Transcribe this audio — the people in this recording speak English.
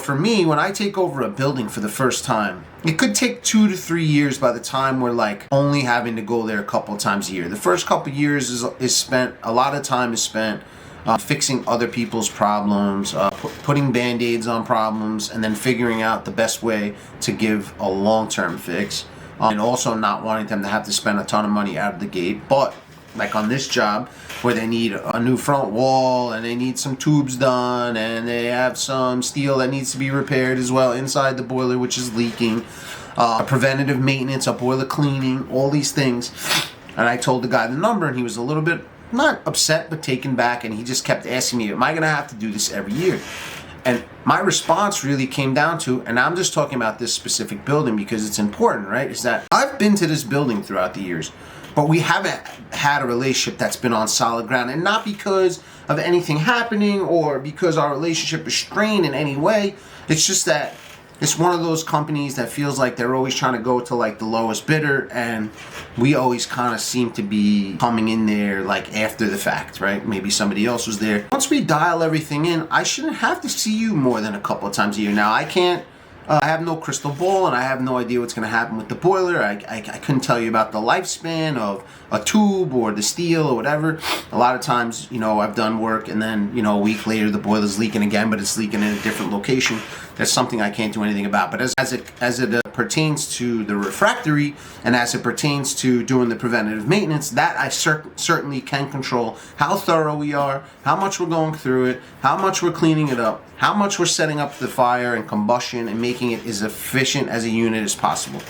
for me, when I take over a building for the first time, it could take 2 to 3 years by the time we're like only having to go there a couple of times a year. The first couple of years is spent, a lot of time is spent fixing other people's problems, putting band-aids on problems, and then figuring out the best way to give a long-term fix. And also not wanting them to have to spend a ton of money out of the gate. But like on this job, where they need a new front wall and they need some tubes done and they have some steel that needs to be repaired as well inside the boiler, which is leaking, preventative maintenance, a boiler cleaning, all these things. And I told the guy the number, and he was a little bit not upset but taken back, and he just kept asking me, am I going to have to do this every year? And my response really came down to, and I'm just talking about this specific building because it's important, right? Is that I've been to this building throughout the years, but we haven't had a relationship that's been on solid ground. And not because of anything happening or because our relationship is strained in any way. It's just that it's one of those companies that feels like they're always trying to go to like the lowest bidder, and we always kind of seem to be coming in there like after the fact, right? Maybe somebody else was there. Once we dial everything in, I shouldn't have to see you more than a couple of times a year. Now, I can't, I have no crystal ball, and I have no idea what's going to happen with the boiler. I couldn't tell you about the lifespan of a tube or the steel or whatever. A lot of times, you know, I've done work, and then, you know, a week later the boiler's leaking again, but it's leaking in a different location. That's something I can't do anything about. But as it pertains to the refractory, and as it pertains to doing the preventative maintenance, that I certainly can control how thorough we are, how much we're going through it, how much we're cleaning it up, how much we're setting up the fire and combustion and making it as efficient as a unit as possible.